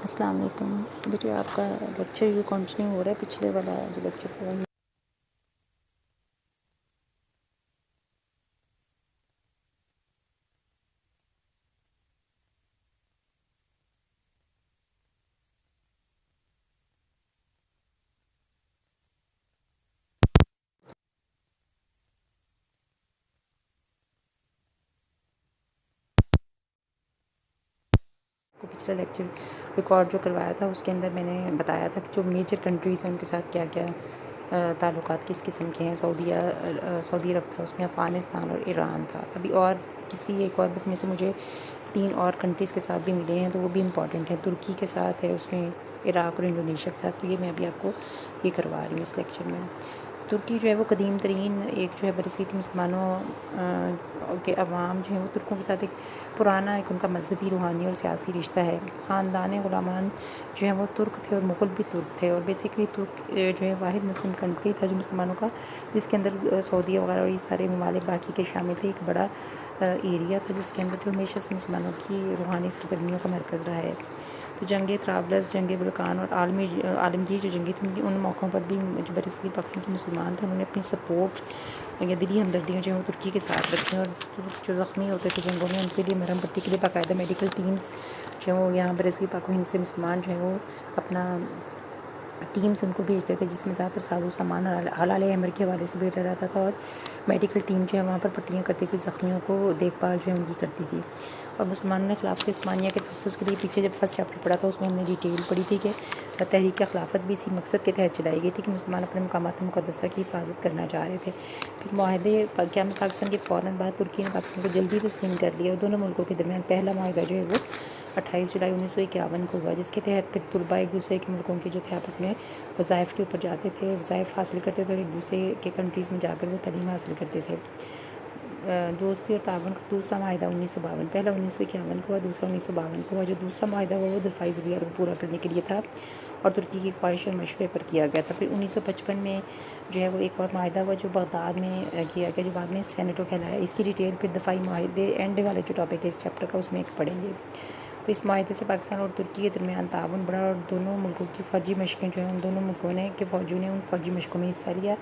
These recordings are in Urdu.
السلام علیکم بیٹے، آپ کا لیکچر یہ کنٹینیو ہو رہا ہے، پچھلے والا جو لیکچر تھا پچھلا لیکچر ریکارڈ جو کروایا تھا اس کے اندر میں نے بتایا تھا کہ جو میجر کنٹریز ہیں ان کے ساتھ کیا کیا تعلقات کس قسم کے ہیں۔ سعودی عرب تھا، اس میں افغانستان اور ایران تھا۔ ابھی اور کسی ایک اور بک میں سے مجھے 3 اور کنٹریز کے ساتھ بھی ملے ہیں، تو وہ بھی امپورٹنٹ ہیں۔ ترکی کے ساتھ ہے، اس میں عراق اور انڈونیشیا کے ساتھ، تو یہ میں ابھی آپ کو یہ کروا رہی ہوں اس لیکچر میں۔ ترکی جو ہے وہ قدیم ترین ایک جو ہے برصغیر مسلمانوں کے عوام جو ہیں وہ ترکوں کے ساتھ ایک پرانا ایک ان کا مذہبی، روحانی اور سیاسی رشتہ ہے۔ خاندان غلامان جو ہیں وہ ترک تھے اور مغل بھی ترک تھے، اور بیسیکلی ترک جو ہے واحد مسلم کنٹری تھا جو مسلمانوں کا، جس کے اندر سعودیہ وغیرہ اور یہ سارے ممالک باقی کے شامل تھے۔ ایک بڑا ایریا تھا جس کے اندر جو ہمیشہ سے مسلمانوں کی روحانی سرگرمیوں کا مرکز رہا ہے۔ تو جنگ طرابلس، جنگ بلقان اور عالمگیر جو جنگیں تھیں، ان موقعوں پر بھی جو برصغیر پاکستان کے مسلمان تھے انہوں نے اپنی سپورٹ یا دلی ہمدردیاں جو ہیں وہ ترکی کے ساتھ رکھیں، اور جو زخمی ہوتے تھے جنگوں میں ان کے لیے مرہم پٹی کے لیے باقاعدہ میڈیکل ٹیمز جو ہیں وہ یہاں برصغیر پاک و ہند سے مسلمان جو ہیں وہ اپنا ٹیمز ان کو بھیجتے تھے، جس میں زیادہ تر ساز و سامان حلال امر کے حوالے سے بھیجا جاتا تھا، اور میڈیکل ٹیم جو ہے وہاں پر پٹیاں کرتی تھی، زخمیوں کو دیکھ بھال جو ہے ان کی کرتی تھی۔ اور مسلمانوں نے خلافت عثمانیہ کے تحفظ کے لیے پیچھے جب فرسٹ چیپٹر پڑھا تھا اس میں ہم نے ڈیٹیل پڑھی تھی کہ تحریک خلافت بھی اسی مقصد کے تحت چلائی گئی تھی کہ مسلمان اپنے مقامات مقدسہ کی حفاظت کرنا چاہ رہے تھے۔ پھر معاہدے قیام پاکستان کے فوراً بعد ترکی نے پاکستان کو جلدی تسلیم کر لیا، اور دونوں ملکوں کے درمیان پہلا معاہدہ جو ہے وہ 28 جولائی 1951 کو ہوا، جس کے تحت پھر طلباء ایک دوسرے کے ملکوں کے جو تھے آپس میں وظائف کے اوپر جاتے تھے، وظائف حاصل کرتے تھے، اور ایک دوسرے کے کنٹریز میں جا کر وہ تعلیم حاصل کرتے تھے۔ دوستی اور تعاون کا دوسرا معاہدہ 1952، پہلا 1951 کو ہوا، دوسرا 1952 کو ہوا۔ جو دوسرا معاہدہ ہوا وہ دفاعی ضروریات کو پورا کرنے کے لیے تھا اور ترکی کی خواہش اور مشورے پر کیا گیا تھا۔ پھر 1955 میں جو ہے وہ ایک اور معاہدہ ہوا جو بغداد میں کیا گیا، جو بعد میں سینیٹو کہلایا۔ اس کی ڈیٹیل پھر دفاعی معاہدے اینڈ والے جو ٹاپک ہے اس چیپٹر کا اس میں ایک پڑھیں گے۔ تو اس معاہدے سے پاکستان اور ترکی کے درمیان تعاون بڑھا، اور دونوں ملکوں کی فوجی مشقیں جو ہیں ان دونوں ملکوں نے کہ فوجیوں نے ان فوجی مشقوں میں حصہ لیا۔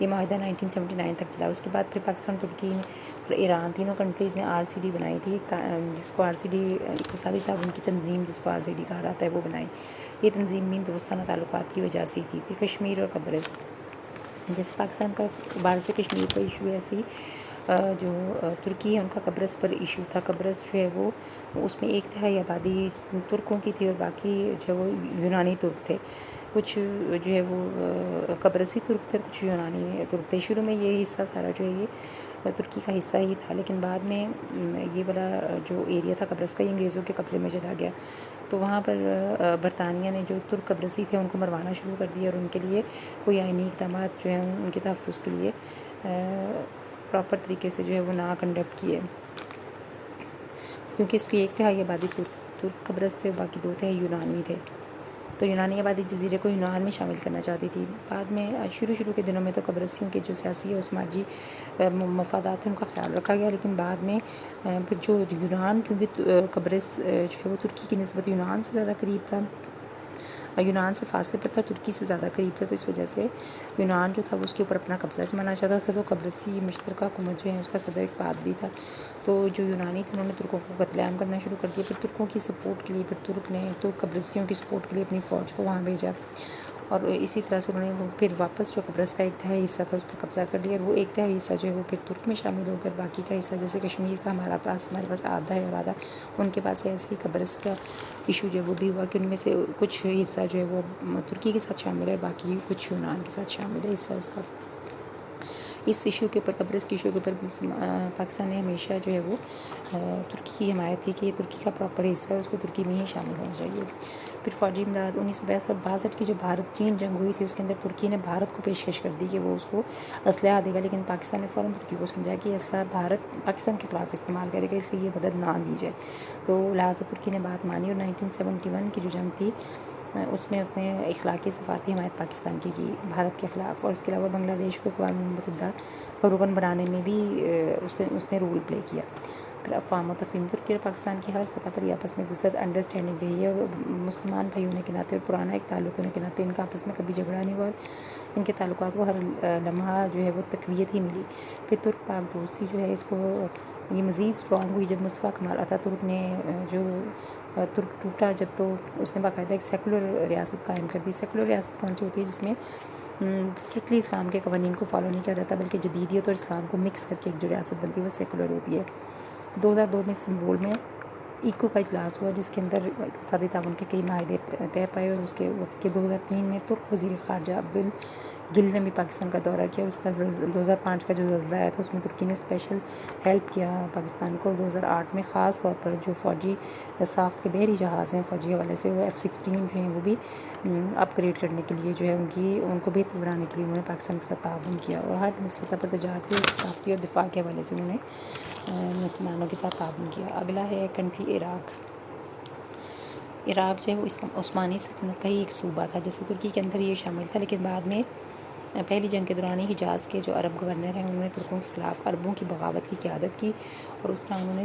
یہ معاہدہ 1979 تک چلا۔ اس کے بعد پھر پاکستان، ترکی اور ایران تینوں کنٹریز نے RCD بنائی تھی، جس کو RCD اقتصادی تعاون کی تنظیم، جس کو RCD کہا جاتا ہے، وہ بنائی۔ یہ تنظیم بھی دوستانہ تعلقات کی وجہ سے تھی۔ پھر کشمیر اور قبرص، جیسے پاکستان کا باہر سے کشمیر کا ایشو ہے، ایسے ہی جو ترکی ہے ان کا قبرص پر ایشو تھا۔ قبرص جو ہے وہ اس میں 1/3 آبادی ترکوں کی تھی اور باقی جو وہ یونانی ترک تھے۔ کچھ جو ہے وہ قبرصی ترک تھے، کچھ یونانی ترک تھے۔ شروع میں یہ حصہ سارا جو ہے یہ ترکی کا حصہ ہی تھا، لیکن بعد میں یہ والا جو ایریا تھا قبرص کا، یہ انگریزوں کے قبضے میں چلا گیا۔ تو وہاں پر برطانیہ نے جو ترک قبرصی تھے ان کو مروانا شروع کر دیا، اور ان کے لیے کوئی آئینی اقدامات جو ہیں ان کے تحفظ کے لیے پراپر طریقے سے جو ہے وہ نہ کنڈکٹ کیے، کیونکہ اس کی 1/3 آبادی ترک قبرص تھے، باقی 2/3 یونانی تھے۔ تو یونانی آبادی جزیرے کو یونان میں شامل کرنا چاہتی تھی۔ بعد میں شروع کے دنوں میں تو قبرصیوں کے جو سیاسی اور سماجی مفادات ہیں ان کا خیال رکھا گیا، لیکن بعد میں پھر جو یونان، کیونکہ قبرص جو ہے وہ ترکی کی نسبت یونان سے زیادہ قریب تھا، یونان سے فاصلے پر تھا، ترکی سے زیادہ قریب تھا، تو اس وجہ سے یونان جو تھا وہ اس کے اوپر اپنا قبضہ جمانا چاہتا تھا۔ تو قبرصی مشترکہ حکومت جو ہے اس کا صدر ایک پادری تھا۔ تو جو یونانی تھے انہوں نے ترکوں کو قتل عام کرنا شروع کر دیا۔ پھر ترکوں کی سپورٹ کے لیے پھر ترک نے تو قبرصیوں کی سپورٹ کے لیے اپنی فوج کو وہاں بھیجا، اور اسی طرح سے انہوں نے پھر واپس جو قبرص کا 1/3 حصہ تھا اس پر قبضہ کر لیا، اور وہ 1/3 حصہ جو ہے وہ پھر ترک میں شامل ہو کر باقی کا حصہ، جیسے کشمیر کا ہمارے پاس آدھا ہے اور آدھا ان کے پاس ہے، ایسے ہی قبرص کا ایشو جو وہ بھی ہوا کہ ان میں سے کچھ حصہ جو ہے وہ ترکی کے ساتھ شامل ہے، باقی کچھ یونان کے ساتھ شامل ہے حصہ اس کا۔ اس ایشو کے اوپر، قبرص کے ایشو کے اوپر پاکستان نے ہمیشہ جو ہے وہ ترکی کی حمایت تھی کہ یہ ترکی کا پراپر حصہ ہے، اس کو ترکی میں ہی شامل ہونا چاہیے۔ پھر فوجی امداد 1962 کی جو بھارت چین جنگ ہوئی تھی اس کے اندر ترکی نے بھارت کو پیشکش کر دی کہ وہ اس کو اسلحہ دے گا، لیکن پاکستان نے فوراً ترکی کو سمجھا کہ اسلحہ بھارت پاکستان کے خلاف استعمال کرے گا، اس لیے یہ مدد نہ دی جائے، تو لہٰذا ترکی نے بات مانی، اور 1971 کی جو جنگ تھی اس میں اس نے اخلاقی سفارتی حمایت پاکستان کی بھارت کے خلاف، اور اس کے علاوہ بنگلہ دیش کو اقوام متحدہ کا رکن بنانے میں بھی اس نے رول پلے کیا۔ پھر افہام و تفہیم، ترکی اور پاکستان کی ہر سطح پر یہ آپس میں ایک دوسرے انڈرسٹینڈنگ رہی ہے، اور مسلمان بھائی ہونے کے ناطے اور پرانا ایک تعلق ہونے کے ناطے ان کا آپس میں کبھی جھگڑا نہیں ہوا، اور ان کے تعلقات کو ہر لمحہ جو ہے وہ تقویت ہی ملی۔ پھر ترک پاک دوستی جو ہے اس کو یہ مزید اسٹرانگ ہوئی جب مصطفیٰ کمال اتا ترک نے جو ترک ٹوٹا جب، تو اس نے باقاعدہ ایک سیکولر ریاست قائم کر دی۔ سیکولر ریاست کون سی ہوتی ہے؟ جس میں اسٹرکٹلی اسلام کے قوانین کو فالو نہیں کیا جاتا، بلکہ جدیدیت اور اسلام کو مکس کر کے ایک جو ریاست بنتی ہے وہ سیکولر ہوتی ہے۔ 2002 میں استنبول میں ایکو کا اجلاس ہوا، جس کے اندر اقتصادی تعاون کے کئی معاہدے طے پائے، اور اس کے وقت کے 2003 میں ترک وزیر خارجہ عبدالگل نے بھی پاکستان کا دورہ کیا، اور اس طرح 2005 کا جو زلزلہ آیا تھا اس میں ترکی نے اسپیشل ہیلپ کیا پاکستان کو، اور 2008 میں خاص طور پر جو فوجی ساخت کے بحری جہاز ہیں فوجی حوالے سے، وہ F-16 جو ہیں وہ بھی اپ گریڈ کرنے کے لیے جو ہے ان کو بہتر بنانے کے لیے انہوں نے پاکستان کے ساتھ تعاون کیا، اور ہر سطح پر تجارتی اور ثقافتی اور دفاع کے حوالے سے انہوں نے مسلمانوں کے ساتھ تعاون کیا۔ اگلا ہے کنٹری عراق۔ عراق جو ہے وہ عثمانی سلطنت کا ہی ایک صوبہ تھا، جیسے ترکی کے اندر یہ شامل تھا، لیکن بعد میں پہلی جنگ کے دوران ہی حجاز کے جو عرب گورنر ہیں انہوں نے ترکوں کے خلاف عربوں کی بغاوت کی قیادت کی، اور اس طرح انہوں نے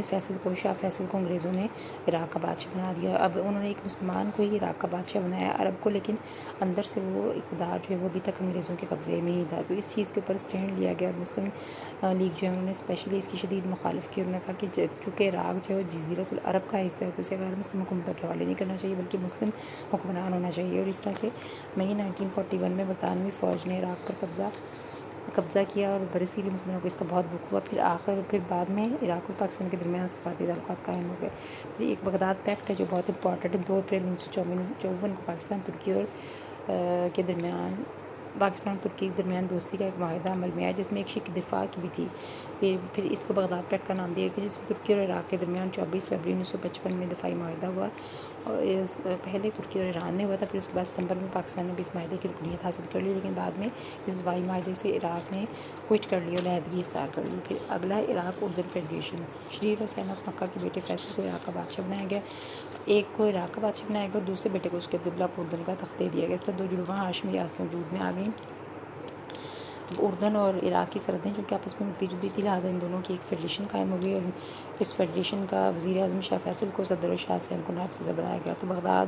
شاہ فیصل کو انگریزوں نے عراق کا بادشاہ بنا دیا۔ اب انہوں نے ایک مسلمان کو ہی عراق کا بادشاہ بنایا عرب کو، لیکن اندر سے وہ اقتدار جو ہے وہ ابھی تک انگریزوں کے قبضے میں ہی تھا۔ تو اس چیز کے اوپر اسٹینڈ لیا گیا، اور مسلم لیگ جو ہے انہوں نے اسپیشلی اس کی شدید مخالفت کی۔ انہوں نے کہا کہ چونکہ عراق جو ہے جزیرۃ العرب کا حصہ ہے تو اسے غیر مسلم حکومتوں کے حوالے نہیں کرنا چاہیے، بلکہ مسلم حکمران ہونا چاہیے، اور اس طرح سے مئی 1941 میں برطانوی فوج نے عراق پر قبضہ کیا، اور برصغیر مسلمانوں کو اس کا بہت دکھ ہوا۔ پھر بعد میں عراق اور پاکستان کے درمیان سفارتی تعلقات قائم ہو گئے۔ پھر ایک بغداد پیکٹ ہے جو بہت امپورٹنٹ ہے، 2 اپریل 1954 کو پاکستان ترکی کے درمیان دوستی کا ایک معاہدہ عمل میں آیا، جس میں ایک شق دفاع کی بھی تھی۔ پھر اس کو بغداد پیکٹ کا نام دیا گیا، جس میں ترکی اور عراق کے درمیان 24 فروری 1955 میں دفاعی معاہدہ ہوا، اور پہلے ترکی اور ایران نے ہوا تھا، پھر اس کے بعد ستمبر میں پاکستان نے بھی اس معاہدے کی رکنیت حاصل کر لی، لیکن بعد میں اس دفاعی معاہدے سے عراق نے کوئٹ کر لی اور علیحدگی اختیار کر لی۔ پھر اگلا ہے عراق اردن فیڈریشن۔ شریف حسین آف مکہ کے بیٹے فیصل کو عراق کا بادشاہ بنایا گیا، ایک کو عراق کا بادشاہ بنایا گیا اور دوسرے بیٹے کو اس کے عبداللہ کو اردن کا تخت دے دیا گیا تھا۔ 2 جڑواں ہاشمی ریاستیں وجود میں آ گئیں۔ اردن اور عراق کی سرحدیں جو کہ آپس میں ملتی جلتی تھی، لہٰذا ان دونوں کی ایک فیڈریشن قائم ہو گئی، اور اس فیڈریشن کا وزیر اعظم شاہ فیصل کو صدر اور شاہ حسین کو نائب صدر بنایا گیا۔ تو بغداد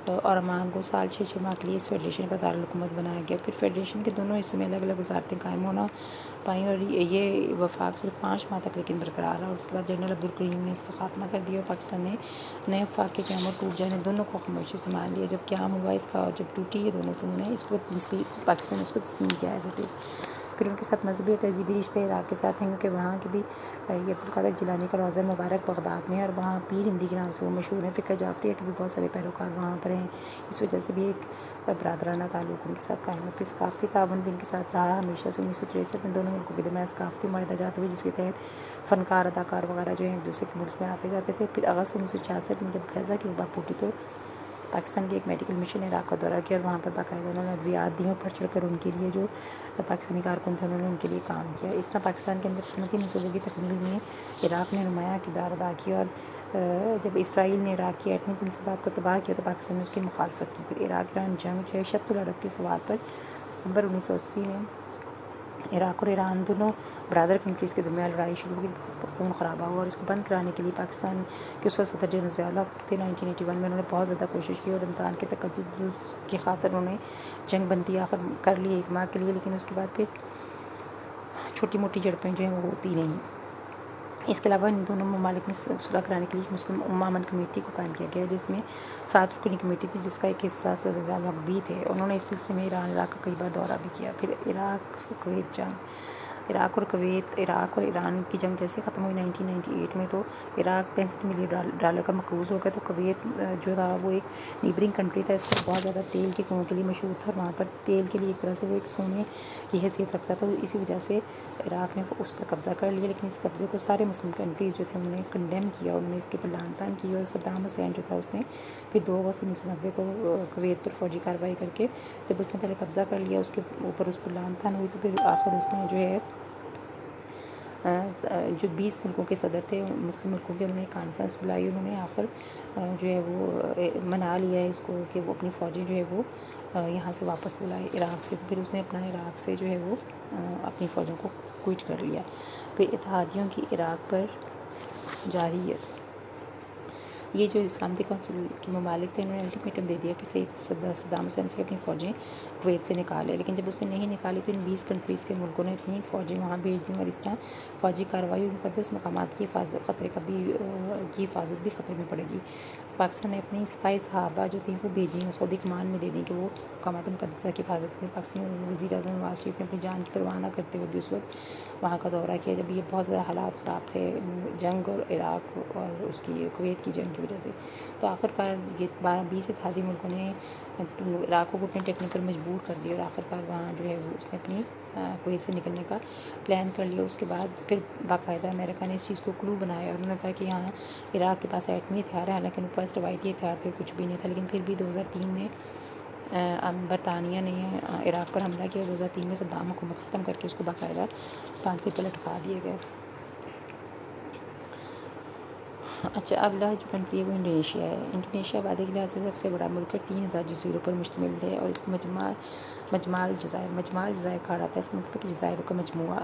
اور عمان کو سال 6 ماہ کے لیے اس فیڈریشن کا دارالحکومت بنایا گیا۔ پھر فیڈریشن کے دونوں حصوں میں الگ الگ وزارتیں قائم ہونا پائیں، اور یہ وفاق صرف 5 ماہ تک لیکن برقرار رہا، اور اس کے بعد جنرل عبدالکریم نے اس کا خاتمہ کر دیا، اور پاکستان نے نئے وفاق کے قیام اور ٹوٹ جانے دونوں کو خاموشی سے مان لیا۔ جب قیام ہوا اس کا اور جب ٹوٹی یہ دونوں، تو انہوں نے اس کو پاکستان نے اس کو تسلیم کیا ایز اٹ از۔ پھر ان کے ساتھ مذہبی اور تہذیبی رشتے عراق کے ساتھ ہیں، کیونکہ وہاں کے بھی یہ عبدالقادر جیلانی کا روضہ مبارک بغداد میں ہے، اور وہاں پیر ہندی کے نام سے وہ مشہور ہیں۔ فقہ جعفریہ کے بھی بہت سارے پیروکار وہاں پر ہیں، اس وجہ سے بھی ایک برادرانہ تعلق ان کے ساتھ قائم ہے۔ پھر ثقافتی تعاون بھی ان کے ساتھ رہا ہمیشہ سے۔ 1963 میں دونوں ملکوں کے درمیان ثقافتی معاہدہ جات ہوئے، جس کے تحت فنکار، اداکار وغیرہ جو ہیں ایک دوسرے کے ملک میں آتے جاتے تھے۔ پھر اگست 1966 میں جب غزہ کی وبا پھوٹی تو پاکستان کی ایک میڈیکل مشن نے عراق کا دورہ کیا، اور وہاں پر باقاعدہ انہوں نے ادویات دی، اور بڑھ چڑھ کر ان کے لیے جو پاکستانی کارکن تھے انہوں نے ان کے لیے کام کیا۔ اس طرح پاکستان کے اندر صنعتی منصوبوں کی تکمیل میں عراق نے نمایاں کردار ادا کیا، اور جب اسرائیل نے عراق کی ایٹمی تنصیبات کو تباہ کیا تو پاکستان نے اس کی مخالفت کی۔ پھر عراق ایران جنگ جو ہے شط العرب کے سوال پر ستمبر 1980 میں عراق اور ایران دونوں برادر کنٹریز کے درمیان لڑائی شروع ہوئی، بہت خون خرابہ ہوا، اور اس کو بند کرانے کے لیے پاکستان کے اس وقت صدر جنرل ضیاء الحق تھے 1981 میں، انہوں نے بہت زیادہ کوشش کی، اور رمضان کے تقدس کی خاطر انہوں نے جنگ بندی آخر کر لی 1 ماہ کے لیے، لیکن اس کے بعد پھر چھوٹی موٹی جھڑپیں جو ہیں وہ ہوتی نہیں۔ اس کے علاوہ ان دونوں ممالک میں صلح کرانے کے لیے ایک مسلم امن کمیٹی کو قائم کیا گیا، جس میں 7 رکنی کمیٹی تھی، جس کا ایک حصہ صدر ضیاء الحق بھی تھے۔ انہوں نے اس سلسلے میں ایران عراق کا کئی بار دورہ بھی کیا۔ پھر عراق کویت جنگ۔ عراق اور ایران کی جنگ جیسے ختم ہوئی 1998 میں، تو عراق $65 ملین کا مقروض ہو گیا، تو کویت جو تھا وہ ایک نیبرنگ کنٹری تھا، اس کو بہت زیادہ تیل کے کنوؤں کے لیے مشہور تھا، اور وہاں پر تیل کے لیے ایک طرح سے وہ ایک سونے کی حیثیت رکھتا تھا، اسی وجہ سے عراق نے اس پر قبضہ کر لیا، لیکن اس قبضے کو سارے مسلم کنٹریز جو تھے انہوں نے کنڈیم کیا، انہوں نے اس کے پر لعن طعن کی، اور صدام حسین جو تھا اس نے پھر 2 اگست 1990 کو کویت پر فوجی کارروائی کر کے جب اس نے پہلے قبضہ کر لیا، اس کے اوپر اس پر لعن طعن ہوئی، تو پھر آخر اس نے جو ہے جو 20 ملکوں کے صدر تھے مسلم ملکوں کے، انہوں نے کانفرنس بلائی، انہوں نے آخر جو ہے وہ منا لیا ہے اس کو کہ وہ اپنی فوجیں جو ہے وہ یہاں سے واپس بلائے عراق سے، پھر اس نے اپنا عراق سے جو ہے وہ اپنی فوجوں کو کوئٹ کر لیا۔ پھر اتحادیوں کی عراق پر جاری ہے۔ یہ جو سلامتی کونسل کے ممالک تھے انہوں نے الٹیمیٹم دے دیا کہ صدام حسین سے اپنی فوجیں کویت سے نکالے، لیکن جب اسے نہیں نکالی تو ان 20 کنٹریز کے ملکوں نے اپنی فوجیں وہاں بھیج دیں، اور اس طرح فوجی کارروائی اور مقدس مقامات کی حفاظت بھی خطرے میں پڑے گی۔ پاکستان نے اپنی سپاہی صحابہ جو تھیں وہ بھیجیں اور سعودی کمان میں دے دیں کہ وہ مقامات مقدسہ کی حفاظت کریں۔ پاکستانی وزیر اعظم نواز شریف نے اپنی جان کی پرواہ نہ کرتے ہوئے بھی اس وقت وہاں کا دورہ کیا جب یہ بہت زیادہ حالات خراب تھے جنگ اور عراق اور اس کی کویت کی جنگ کی وجہ سے۔ تو آخرکار یہ 20 اتحادی ملکوں نے عراق کو گھٹنے ٹیکنے پر مجبور کر دیا، اور آخرکار وہاں جو ہے وہ اس نے اپنی کویت سے نکلنے کا پلان کر لیا۔ اس کے بعد پھر باقاعدہ امریکہ نے اس چیز کو کلو بنایا اور انہوں نے کہا کہ یہاں عراق کے پاس ایٹمی ہتھیار ہے، حالانکہ ان کے پاس روایتی ہتھیار پہ کچھ بھی نہیں تھا، لیکن پھر بھی 2003 میں برطانیہ نے عراق پر حملہ کیا۔ 2003 میں صدام حکومت ختم کر کے اس کو باقاعدہ پھانسی پہ لٹکا دیے گئے۔ اچھا، اگلا جو کنٹری ہے وہ انڈونیشیا ہے۔ انڈونیشیا آبادی کے لحاظ سے سب سے بڑا ملک ہے، 3000 جزیروں پر مشتمل ہے، اور اس کو مجمع الجزائر کہا جاتا ہے۔ اس مطلب کہ جزائروں کا مجموعہ۔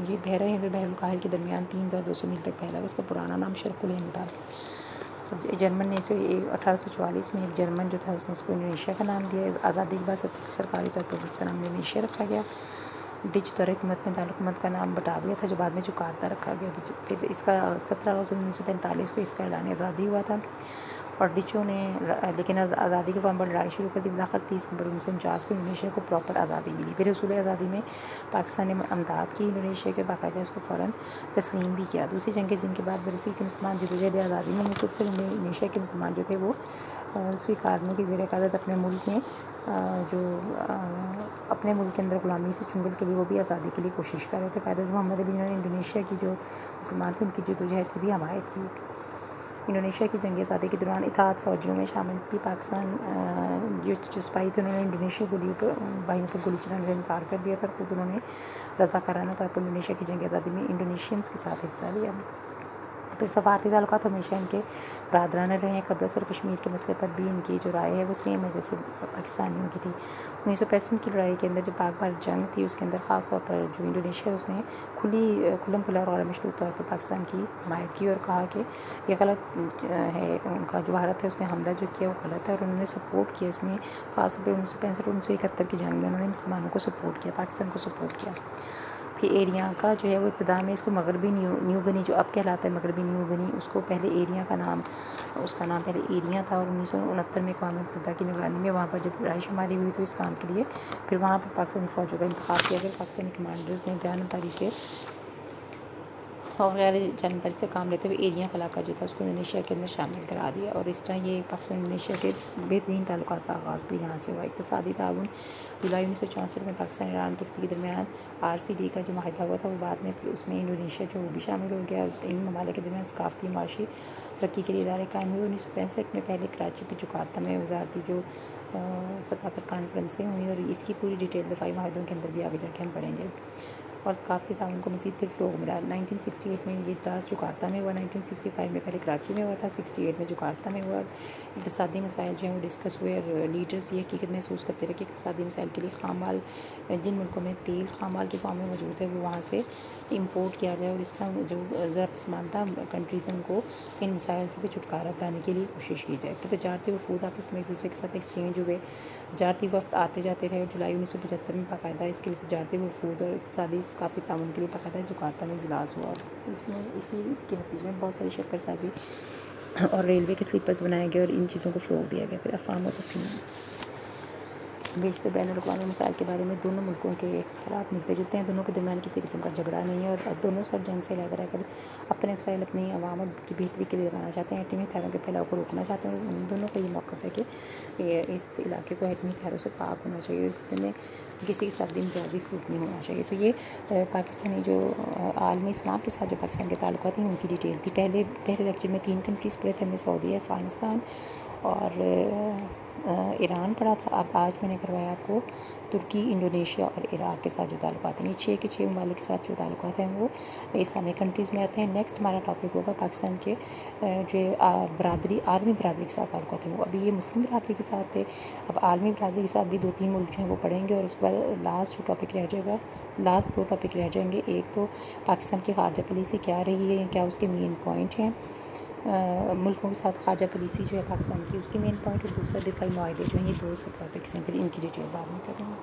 یہ بحیرہ ہند اور بحر الکاہل کے درمیان 3200 میل تک پھیلا ہے۔ اس کا پرانا نام شرق الہند تھا۔ جرمن نے 1844 میں ایک جرمن جو تھا اس نے اس کو انڈونیشیا کا نام دیا۔ آزادی کے بعد سرکاری طور پر اس کا نام انڈونیشیا رکھا گیا۔ ڈچ دور حکومت میں دارالحکومت کا نام بٹاویا تھا، جو بعد میں جکارتا رکھا گیا۔ پھر اس کا 17 اگست 1945 کو اس کا اعلان آزادی ہوا تھا، اور ڈچوں نے لیکن آزادی کے فارم پر لڑائی شروع کر دی۔ بالآخر 30 نومبر 1949 کو انڈونیشیا کو پراپر آزادی ملی۔ پھر حصول آزادی میں پاکستان نے امداد کی انڈونیشیا کے، باقاعدہ اس کو فوراً تسلیم بھی کیا۔ دوسری جنگ عظیم کے بعد برصغیر کے مسلمان جدوجہد آزادی میں مصروف تھے۔ انڈونیشیا کے مسلمان جو تھے وہ سوئی کارنوں کی زیر قیادت اپنے ملک میں اپنے ملک کے اندر غلامی سے چنگل کے لیے وہ بھی آزادی کے لیے کوشش کر رہے تھے۔ قائد اعظم محمد علی جناح نے انڈونیشیا کی جو مسلمان تھے ان کی جدوجہد کی بھی حمایت کی۔ انڈونیشیا کی جنگ آزادی کے دوران اتحاد فوجیوں میں شامل بھی پاکستان جو سپاہی تھے انہوں نے انڈونیشیا بھائیوں پر گولی چلانے سے انکار کر دیا تھا، خود انہوں نے رضاکارانہ طور پر انڈونیشیا کی جنگ آزادی میں انڈونیشینز کے ساتھ حصہ لیا۔ پھر سفارتی تعلقات ہمیشہ ان کے برادرانہ رہے ہیں۔ قبرص اور کشمیر کے مسئلے پر بھی ان کی جو رائے ہے وہ سیم ہے جیسے پاکستانیوں کی تھی۔ 1965 کی لڑائی کے اندر جب پاک بھارت جنگ تھی اس کے اندر خاص طور پر جو انڈونیشیا اس نے کھلم کھلا اور غیر مشروط طور پر پاکستان کی حمایت کی، اور کہا کہ یہ غلط ہے، ان کا جو بھارت ہے اس نے حملہ جو کیا وہ غلط ہے، اور انہوں نے سپورٹ کیا اس میں، خاص طور پہ 1965 اور 1971 کی جنگ میں انہوں نے مسلمانوں کو سپورٹ کیا، پاکستان کو سپورٹ کیا۔ پھر ایریا کا جو ہے وہ ابتدا میں اس کو مغربی نیو گنی جو اب کہلاتا ہے مغربی نیو گنی، اس کو پہلے ایریا کا نام پہلے ایریا تھا، اور 1969 میں اقوام متحدہ کی نگرانی میں وہاں پر جب رائے شماری ہوئی تو اس کام کے لیے پھر وہاں پر پاکستانی فوجوں کا انتخاب کیا گیا۔ پاکستانی کمانڈرز نے جانبداری سے اور غیر جانبداری سے کام لیتے ہوئے ایریا کا علاقہ جو تھا اس کو انڈونیشیا کے اندر شامل کرا دیا، اور اس طرح یہ پاکستان انڈونیشیا کے بہترین تعلقات کا آغاز بھی یہاں سے ہوا۔ اقتصادی تعاون جولائی 1964 میں پاکستان ایران ترکی کے درمیان RCD کا جو معاہدہ ہوا تھا وہ بعد میں پھر اس میں انڈونیشیا جو وہ بھی شامل ہو گیا، اور ان ممالک کے درمیان ثقافتی معاشی ترقی کے لیے ادارے قائم ہوئے۔ 1965 میں پہلے کراچی پہ جکارتا میں وزارتی جو سطح پر کانفرنسیں ہوئیں، اور اس کی پوری ڈیٹیل دفاعی معاہدوں کے اندر بھی آگے جا کے ہم پڑھیں گے، اور ثقافتی تعاون کو مزید پھر فروغ ملا۔ 1968 میں یہ اجلاس جکارتا میں ہوا، 1965 میں پہلے کراچی میں ہوا تھا، 68 میں جکارتا میں ہوا۔ اقتصادی مسائل جو ہیں وہ ڈسکس ہوئے، اور لیڈرز یہ حقیقت محسوس کرتے رہے کہ اقتصادی مسائل کے لیے خام مال جن ملکوں میں تیل خام مال کی فارم میں موجود ہے وہ وہاں سے امپورٹ کیا جائے، اور اس کا جو ذرا پسماندہ کنٹریز ہیں ان کو ان مسائل سے بھی چھٹکارا دلانے کے لیے کوشش کی جائے۔ پھر تجارتی وفود آپس میں ایک دوسرے کے ساتھ ایکسچینج ہوئے، تجارتی وفد آتے جاتے رہے، اور جولائی 1975 میں باقاعدہ اس کے لیے تجارتی وفود اور اقتصادی ثقافتی تعاون کے لیے باقاعدہ جکارتا میں اجلاس ہوا، اور اس میں اسی کے نتیجے میں بہت ساری شکر سازی اور ریلوے کے سلیپرز بنائے گئے اور ان چیزوں کو فروغ دیا گیا۔ پھر افہام و تفہیم بیشتر بین الاقوامی مسائل کے بارے میں دونوں ملکوں کے خیالات ملتے جلتے ہیں، دونوں کے درمیان کسی قسم کا جھگڑا نہیں ہے، اور دونوں سر جنگ سے علیحدہ رہ کر اپنے وسائل اپنی عوام کی بہتری کے لیے لگانا چاہتے ہیں، ایٹمی ہتھیاروں کے پھیلاؤ کو روکنا چاہتے ہیں، اور ان دونوں کا یہ موقف ہے کہ اس علاقے کو ایٹمی ہتھیاروں سے پاک ہونا چاہیے، اور اس میں کسی کے ساتھ بھی امتیازی سلوک نہیں ہونا چاہیے۔ تو یہ پاکستانی جو عالمی اسلام کے ساتھ جو پاکستان کے تعلقات ہیں ان کی ڈیٹیل تھی۔ پہلے لیکچر میں 3 کنٹریز پڑھے تھے ہم نے، سعودی، افغانستان اور ایران پڑھا تھا. اب آج میں نے کروایا آپ کو ترکی، انڈونیشیا اور عراق کے ساتھ جو تعلقات ہیں. یہ 6 کے 6 ممالک کے ساتھ جو تعلقات ہیں وہ اسلامک کنٹریز میں آتے ہیں. نیکسٹ ہمارا ٹاپک ہوگا پاکستان کے جو برادری، عالمی برادری کے ساتھ تعلقات ہیں وہ. ابھی یہ مسلم برادری کے ساتھ تھے، اب عالمی برادری کے ساتھ بھی 2-3 ملک جو ہیں وہ پڑھیں گے. اور اس کے بعد لاسٹ جو ٹاپک رہ جائے گا، لاسٹ 2 ٹاپک رہ جائیں گے. ایک تو پاکستان کی خارجہ پالیسی کیا رہی ہے، کیا اس کے مین پوائنٹ ہیں، ملکوں کے ساتھ خارجہ پالیسی جو ہے پاکستان کی اس کے مین پوائنٹ، اور دوسرا دفاعی معاہدے جو ہیں. یہ 2 سب ٹاپکس ہیں، پھر ان کی ڈیٹیل بعد میں کریں گے.